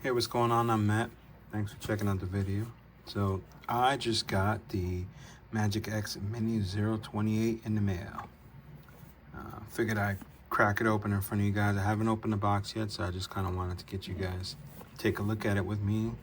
Hey, what's going on? I'm Matt. Thanks for checking out the video. So I just got the MagicX Mini Zero 28 in the mail. Figured I'd crack it open in front of you guys. I haven't opened the box yet, so I just kind of wanted to get you guys take a look at it with me,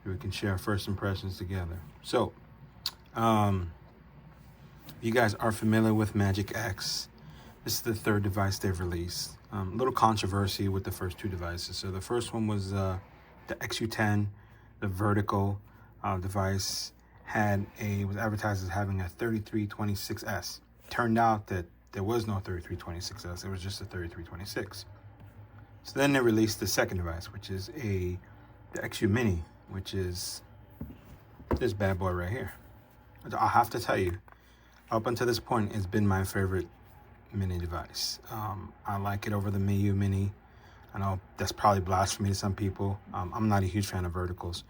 so we can share first impressions together. So, you guys are familiar with MagicX. This is the third device they've released. A little controversy with the first two devices. So the first one was the XU10, the vertical device was advertised as having a 3326S. Turned out that there was no 3326S. It was just a 3326. So then they released the second device, which is the XU Mini, which is this bad boy right here. I'll have to tell you, up until this point, it's been my favorite mini device. I like it over the Miyu Mini. I know that's probably blasphemy to some people. I'm not a huge fan of verticals.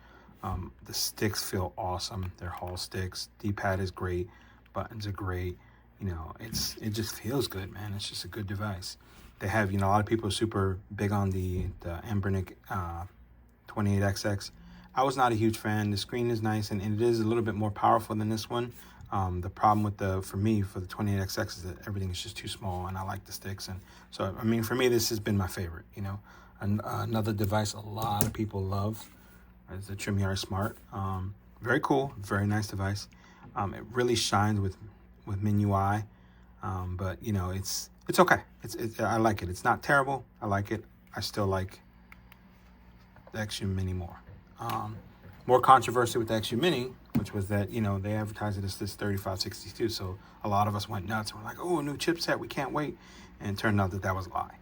The sticks feel awesome. They're Hall sticks. D-pad is great. Buttons are great. You know, it just feels good, man. It's just a good device. They have, a lot of people are super big on the Embernic 28XX. I was not a huge fan. The screen is nice, and it is a little bit more powerful than this one. The problem with for the 28XX is that everything is just too small, and I like the sticks. And so, I mean, for me, this has been my favorite, Another device a lot of people love is the TrimYard Smart. Very cool, very nice device. It really shines with MIUI, but, it's okay. I like it. It's not terrible. I like it. I still like the XU Mini more. More controversy with the XU Mini, which was that, they advertised it as this 3562. So a lot of us went nuts. We're like, oh, a new chipset, we can't wait. And it turned out that was a lie.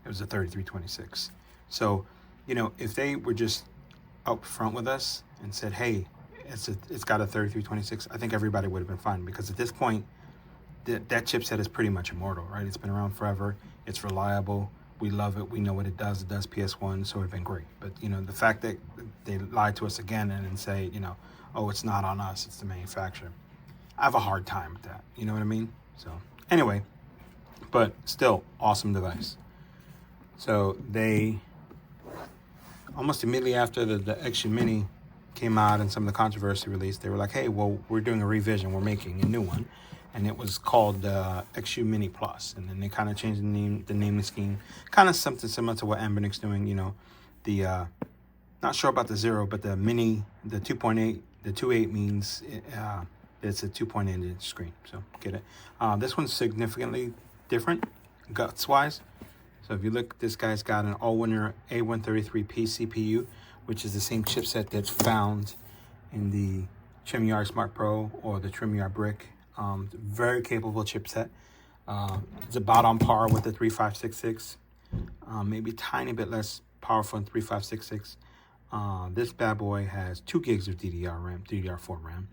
It was a 3326. So, if they were just up front with us and said, hey, it's got a 3326, I think everybody would have been fine, because at this point, that chipset is pretty much immortal, right? It's been around forever. It's reliable. We love it. We know what it does. It does PS1, so it's been great. But, the fact that they lied to us again and then say, oh, it's not on us, it's the manufacturer. I have a hard time with that. You know what I mean? So, anyway, but still, awesome device. So, they, almost immediately after the XU Mini came out and some of the controversy released, they were like, hey, well, we're doing a revision. We're making a new one. And it was called XU Mini Plus. And then they kind of changed the naming scheme. Kind of something similar to what Embernic's doing, not sure about the Zero, but the Mini, the 2.8, the 2.8 means it's a 2.8-inch screen. So get it. This one's significantly different, guts-wise. So if you look, this guy's got an all-winner A133P CPU, which is the same chipset that's found in the TrimYard Smart Pro or the TrimYard Brick. Very capable chipset. It's about on par with the 3566. Maybe a tiny bit less powerful than 3566. This bad boy has 2 gigs of DDR4 RAM,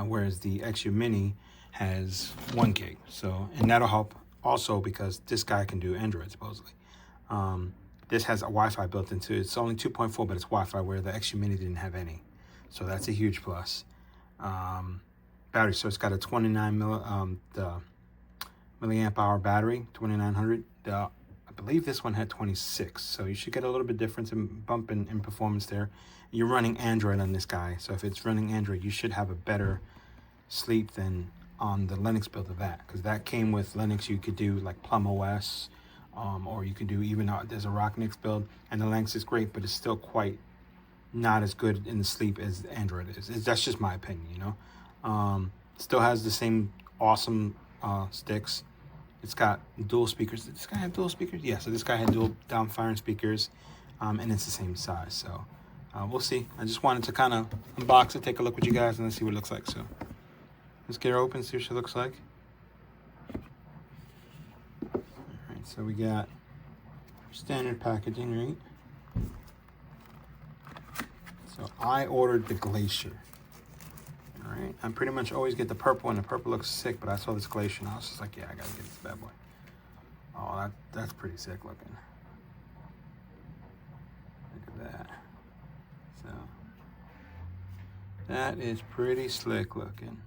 whereas the XU Mini has 1 gig. So, and that'll help also because this guy can do Android supposedly. This has a Wi-Fi built into it. It's only 2.4, but it's Wi-Fi, where the XU Mini didn't have any. So that's a huge plus. Battery, so it's got a 29 milliamp hour battery, 2900. I believe this one had 26, so you should get a little bit difference in bump in performance there. You're running Android on this guy, so if it's running Android, you should have a better sleep than on the Linux build of that, because that came with Linux. You could do like Plum OS, or you can do even there's a Rocknix build, and the Linux is great, but it's still quite not as good in the sleep as Android is. That's just my opinion, Still has the same awesome sticks. It's got dual speakers. Did this guy have dual speakers? Yeah, so this guy had dual down-firing speakers, and it's the same size. So we'll see. I just wanted to kind of unbox it, take a look with you guys, and let's see what it looks like. So let's get her open, see what she looks like. All right, so we got standard packaging, right? So I ordered the Glacier. All right, I pretty much always get the purple, and the purple looks sick, but I saw this Glacier, and I was just like, yeah, I gotta get this bad boy. Oh, that's pretty sick looking. Look at that. So, that is pretty slick looking.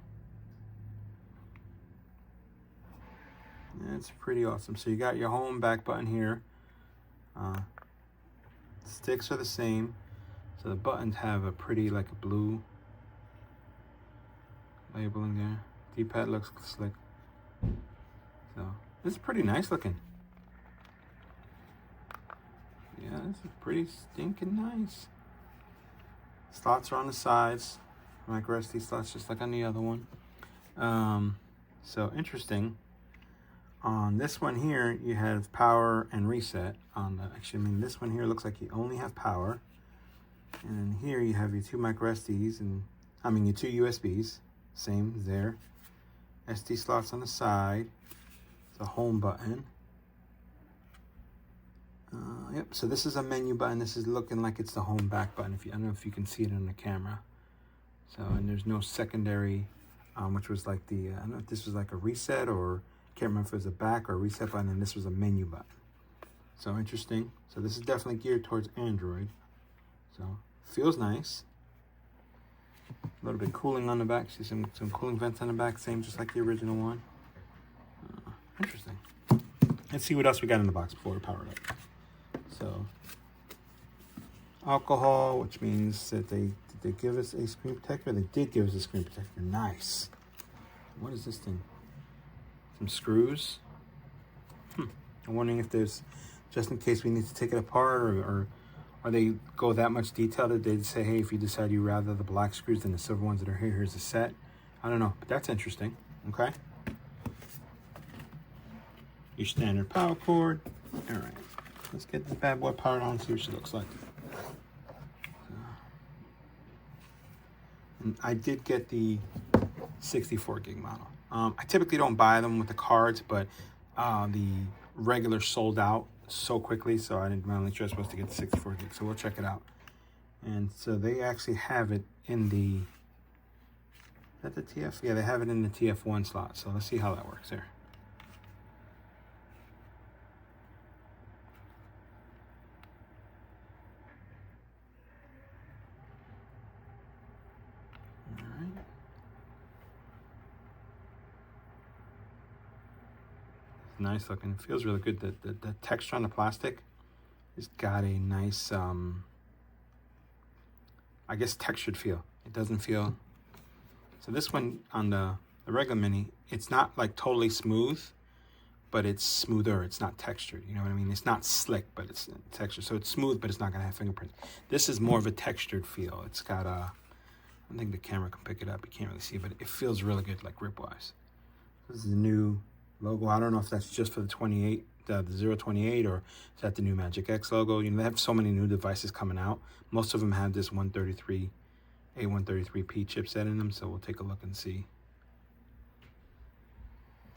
That's pretty awesome. So you got your home back button here. Sticks are the same. So the buttons have a pretty, like a blue labeling there. D-pad looks slick. So this is pretty nice looking. Yeah, this is pretty stinking nice. Slots are on the sides. Micro SD slots just like on the other one. So interesting. On this one here, you have power and reset. Actually, this one here looks like you only have power. And then here you have your two micro SDs and, your two USBs. Same there. SD slots on the side. The home button. Yep, so this is a menu button. This is looking like it's the home back button. I don't know if you can see it on the camera. So, and there's no secondary, which was like I don't know if this was like a reset or, can't remember if it was a back or a reset button, and this was a menu button. So interesting. So this is definitely geared towards Android. So feels nice. A little bit cooling on the back. See some cooling vents on the back, same just like the original one. Interesting. Let's see what else we got in the box before we power it up. So alcohol, which means that did they give us a screen protector? They did give us a screen protector. Nice. What is this thing? Some screws. I'm wondering if there's, just in case we need to take it apart, or they go that much detail that they say, hey, if you decide you rather the black screws than the silver ones that are here, here's a set. I don't know, but that's interesting. Okay. Your standard power cord. All right, let's get this bad boy powered on and see what she looks like. And I did get the 64 gig model. I typically don't buy them with the cards, but the regular sold out so quickly, so I didn't, my only choice was to get the 64 gig, so we'll check it out. And so they actually have it in the, is that the TF? Yeah, they have it in the TF1 slot, so let's see how that works there. Nice looking. It feels really good. The texture on the plastic has got a nice, I guess, textured feel. It doesn't feel, so this one on the regular Mini, it's not like totally smooth, but it's smoother. It's not textured, you know what I mean? It's not slick, but it's textured. So it's smooth, but it's not gonna have fingerprints. This is more of a textured feel. It's got I don't think the camera can pick it up. You can't really see, but it feels really good, like grip-wise. This is the new logo. I don't know if that's just for the 28, the 028, or is that the new MagicX logo? You know, they have so many new devices coming out. Most of them have this A133P chipset in them, so we'll take a look and see.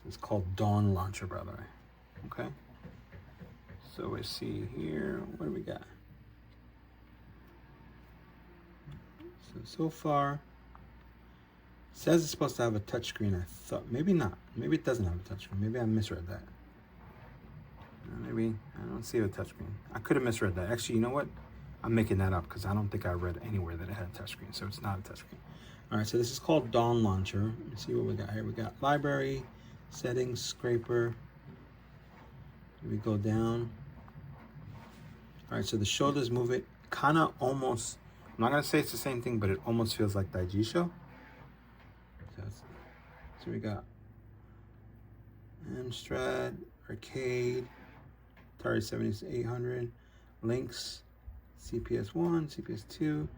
It's called Dawn Launcher, by the way. Okay. So we see here, what do we got? So far, it says it's supposed to have a touchscreen. I thought, maybe not. Maybe it doesn't have a touchscreen. Maybe I misread that. Maybe I don't see a touchscreen. I could have misread that. Actually, you know what? I'm making that up because I don't think I read anywhere that it had a touchscreen, so it's not a touchscreen. All right, so this is called Dawn Launcher. Let's see what we got here. We got library, settings, scraper. We go down. All right, so the shoulders move it kind of almost, I'm not gonna say it's the same thing, but it almost feels like Daijisho. So we got Amstrad, Arcade, Atari 7800, Lynx, CPS1, CPS2,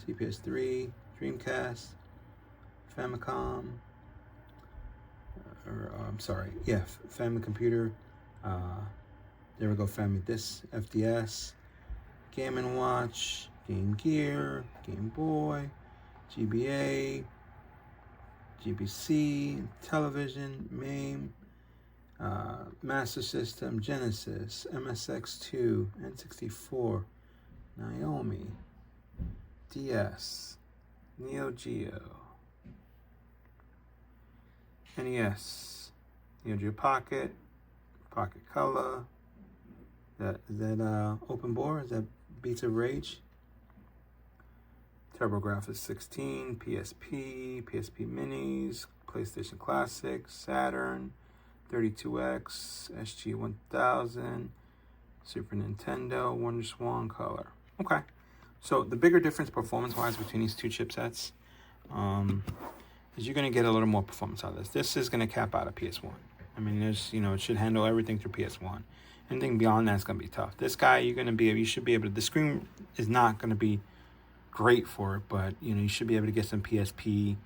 CPS3, Dreamcast, Famicom, Family Computer, there we go, Family Disc, FDS, Game & Watch, Game Gear, Game Boy, GBA, GBC, Television, MAME, Master System, Genesis, MSX2, N64, Naomi, DS, Neo Geo, NES, Neo Geo Pocket, Pocket Color. Is that Open Bore? Is that Beats of Rage? TurboGrafx 16, PSP, PSP Minis, PlayStation Classic, Saturn, 32X, SG-1000, Super Nintendo, WonderSwan color. Okay. So the bigger difference performance-wise between these two chipsets is you're going to get a little more performance out of this. This is going to cap out a PS1. I mean, there's, it should handle everything through PS1. Anything beyond that's going to be tough. This guy, you should be able to, the screen is not going to be great for it, but, you should be able to get some PSP.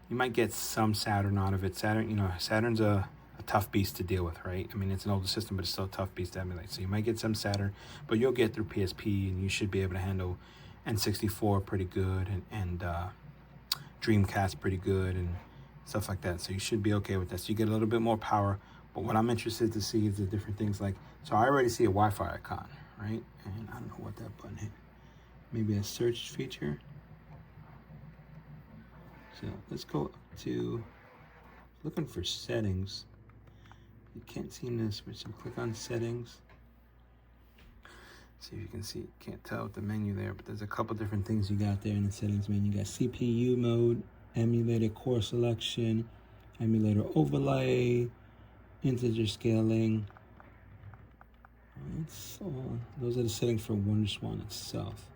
You might get some Saturn out of it. Saturn's a tough beast to deal with, right? I mean, it's an older system, but it's still a tough beast to emulate. So you might get some Saturn, but you'll get through PSP, and you should be able to handle N64 pretty good, and Dreamcast pretty good, and stuff like that. So you should be okay with that. So you get a little bit more power. But what I'm interested to see is the different things like, so I already see a Wi-Fi icon, right? And I don't know what that button is. Maybe a search feature. So let's go up to, looking for settings. You can't seem to switch, so click on settings. See if you can see, can't tell with the menu there, but there's a couple different things you got there in the settings menu. You got CPU mode, emulator core selection, emulator overlay, integer scaling. That's all. Those are the settings for WonderSwan itself.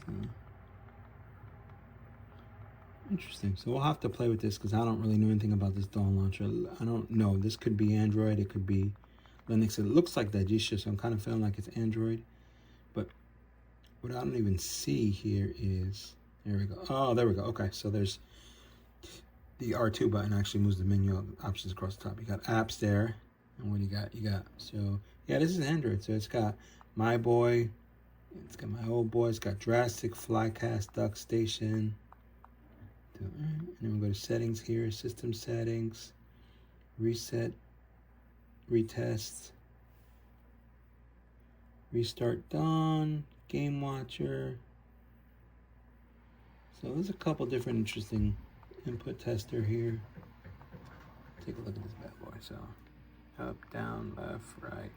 So, interesting. So we'll have to play with this because I don't really know anything about this Dawn launcher. I don't know. This could be Android. It could be Linux. It looks like that G-Shift, so I'm kind of feeling like it's Android. But what I don't even see here is, there we go. Oh, there we go. Okay, so there's the R2 button actually moves the menu options across the top. You got apps there. And what do you got? So, yeah, this is Android. So it's got My Boy. It's got My Old Boy. It's got Drastic, Flycast, Duck Station. And then we'll go to settings here. System settings. Reset. Retest. Restart Dawn. Game Watcher. So there's a couple different interesting input tester here. Take a look at this bad boy. So up, down, left, right,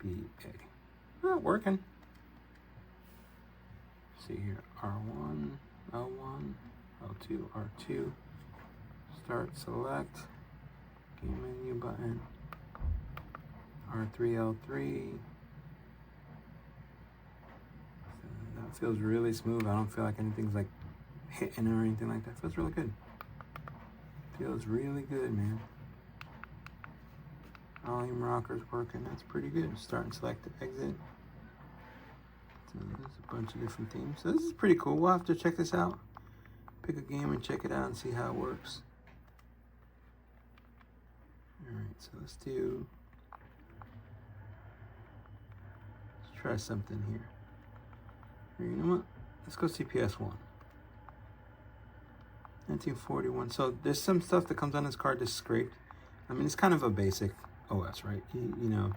B, A. Not working. See here, R1, L1, L2, R2. Start, select, game menu button, R3, L3. So that feels really smooth. I don't feel like anything's like hitting or anything like that. Feels really good. Feels really good, man. Volume rocker's working. That's pretty good. Start and select the exit. So there's a bunch of different themes. So this is pretty cool. We'll have to check this out. Pick a game and check it out and see how it works. All right, so let's try something here. You know what? Let's go see PS1. 1941. So there's some stuff that comes on this card that's scraped. I mean, it's kind of a basic OS, right? You know,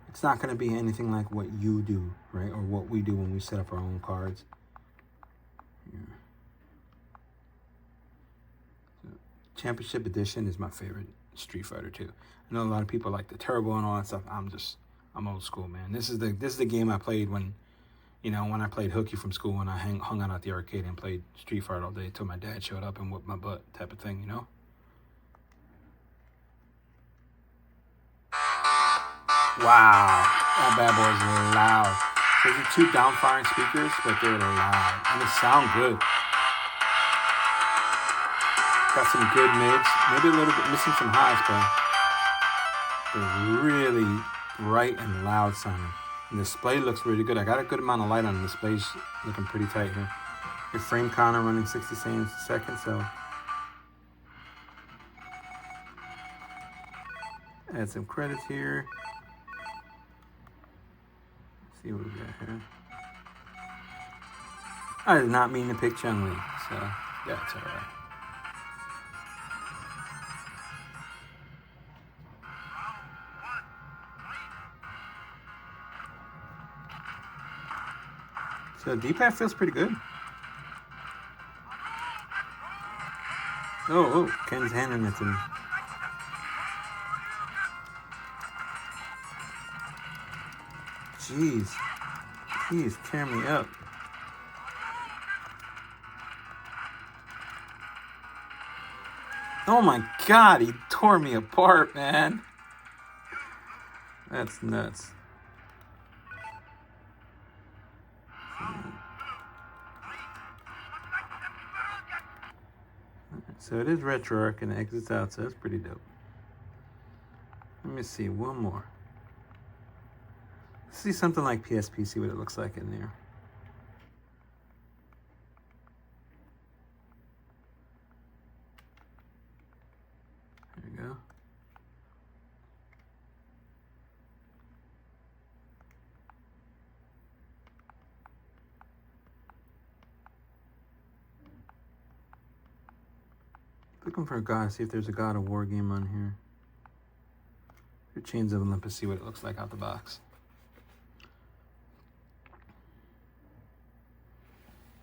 it's not going to be anything like what you do, right? Or what we do when we set up our own cards. Yeah. So, Championship Edition is my favorite Street Fighter 2. I know a lot of people like the Turbo and all that stuff. I'm old school, man. This is the game I played when I played hooky from school and I hung out at the arcade and played Street Fighter all day until my dad showed up and whooped my butt type of thing, you know? Wow, that bad boy is loud. So these are two down-firing speakers, but they're loud. And they sound good. Got some good mids. Maybe a little bit missing some highs, but they're really bright and loud sounding. And the display looks really good. I got a good amount of light on the display's looking pretty tight here. Your frame counter running 60 frames a second, so add some credits here. Let's see what we got here. I did not mean to pick Chun-Li, so that's all right. So D-pad feels pretty good. Oh, Ken's handing it to me. Jeez, he's tearing me up. Oh my God, he tore me apart, man. That's nuts. So it is RetroArch and it exits out, so that's pretty dope. Let me see, one more. Let's see something like PSP, see what it looks like in there. There you go. Looking for a God, see if there's a God of War game on here. Your Chains of Olympus, see what it looks like out the box.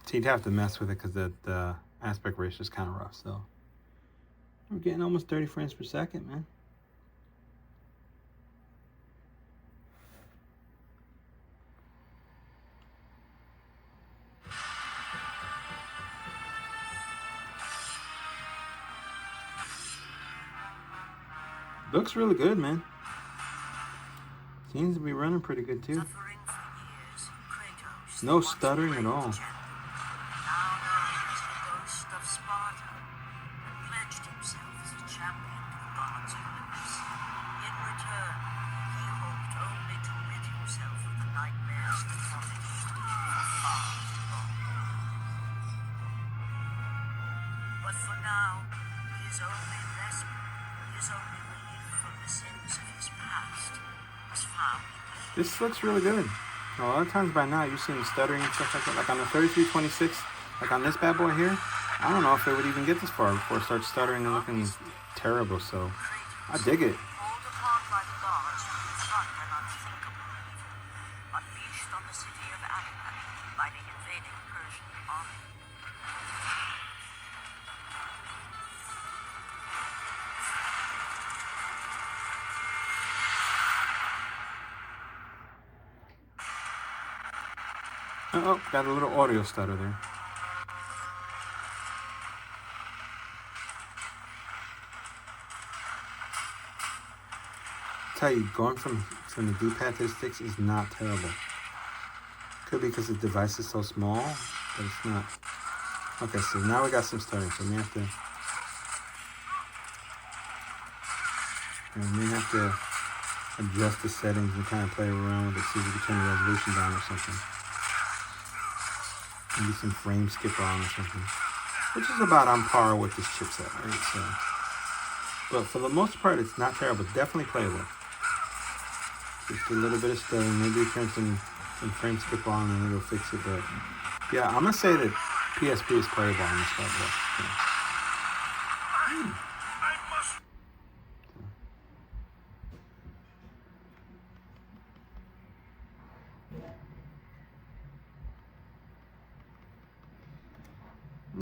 So you'd have to mess with it because the aspect ratio is kind of rough. So we're getting almost 30 frames per second, man. Looks really good, man. Seems to be running pretty good too. No stuttering at all. But for now, his only respite, his only relief from the sins of his past, was found in the This looks really good. A lot of times by now, you're seeing stuttering and stuff like that. Like on the 3326, like on this bad boy here, I don't know if it would even get this far before it starts stuttering and looking terrible. So I dig it. called upon by the gods to confront an unthinkable evil, unleashed on the city of Attica by the invading Persian army. Oh, got a little audio stutter there. Tell you, going from the D-pad to the sticks is not terrible. Could be because the device is so small, but it's not. Okay, so now we got some stuttering, so we may have to adjust the settings and kind of play around with it, see if we can turn the resolution down or something. Maybe some frame skip on or something, which is about on par with this chipset, right? So, but for the most part, it's not terrible. Definitely playable. Just a little bit of stuttering. Maybe turn some frame skip on and it'll fix it. But yeah, I'm gonna say that PSP is playable on this level. Yeah.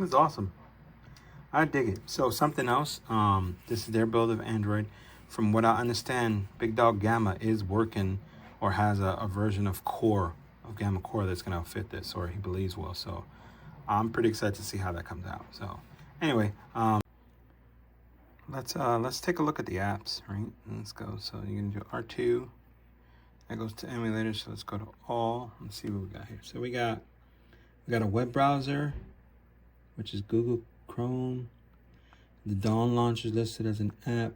It's awesome. I dig it. So something else. This is their build of Android. From what I understand, Big Dog Gamma is working or has a version of Gamma Core that's gonna fit this, or he believes will. So I'm pretty excited to see how that comes out. So anyway, let's take a look at the apps, right? Let's go. So you're gonna do R2. That goes to emulator. So let's go to all. Let's see what we got here. So we got a web browser, which is Google Chrome. The Dawn launcher is listed as an app.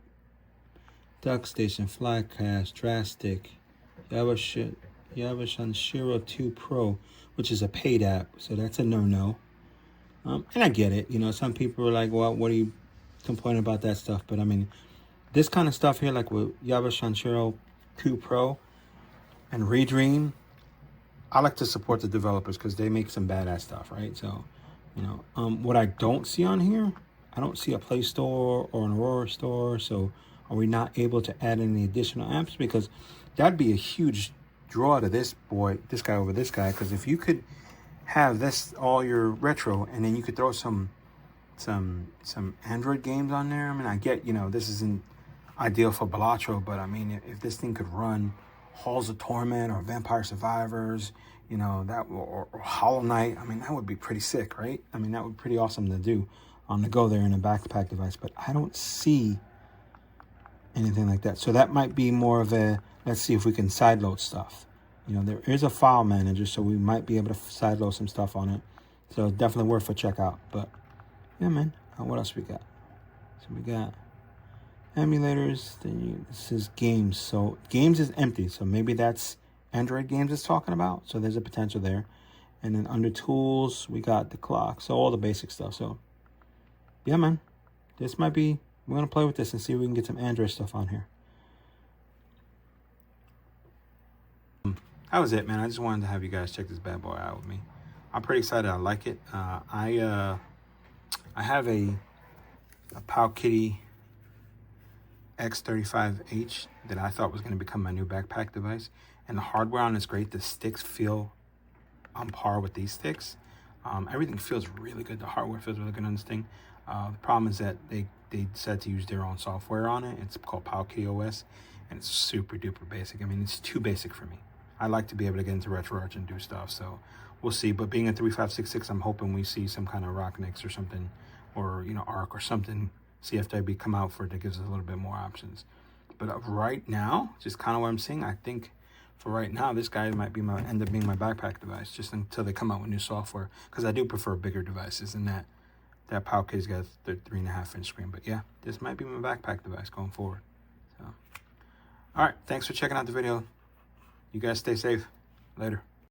DuckStation, Flycast, Drastic, Yavashanshiro 2 Pro, which is a paid app, so that's a no-no. And I get it. You know, some people are like, well, what are you complaining about that stuff? But I mean, this kind of stuff here, like with Yavashanshiro 2 Pro and Redream, I like to support the developers because they make some badass stuff, right? So, you know, what I don't see on here, I don't see a Play Store or an Aurora Store. So are we not able to add any additional apps? Because that'd be a huge draw to this guy over this guy. Because if you could have this all your retro and then you could throw some Android games on there. I mean, I get, you know, this isn't ideal for Balatro, but I mean, if this thing could run Halls of Torment or Vampire Survivors, you know, that or Hollow Knight, I mean, that would be pretty sick, right? I mean, that would be pretty awesome to do on the go there in a backpack device. But I don't see anything like that. So that might be more of a let's see if we can sideload stuff. You know, there is a file manager, so we might be able to sideload some stuff on it. So definitely worth a check out. But yeah, man, what else we got? So we got emulators. This is games. So games is empty. So maybe that's Android games is talking about. So there's a potential there. And then under tools, we got the clock. So all the basic stuff. So yeah, man, this might be, we're going to play with this and see if we can get some Android stuff on here. That was it, man. I just wanted to have you guys check this bad boy out with me. I'm pretty excited. I like it. I have a Powkiddy X35H that I thought was going to become my new backpack device. And the hardware on it's great. The sticks feel on par with these sticks. Everything feels really good. The hardware feels really good on this thing. The problem is that they decided to use their own software on it. It's called Powkiddy OS, and it's super duper basic. I mean, it's too basic for me. I like to be able to get into RetroArch and do stuff, so we'll see. But being a 3566, I'm hoping we see some kind of Rocknix or something, or, you know, Arc or something, CFWB come out for it that gives us a little bit more options. But right now, just kind of what I'm seeing, I think for right now, this guy might be end up being my backpack device, just until they come out with new software, because I do prefer bigger devices, and that Powkiddy's got the 3.5-inch screen. But yeah, this might be my backpack device going forward. So, all right, thanks for checking out the video. You guys stay safe. Later.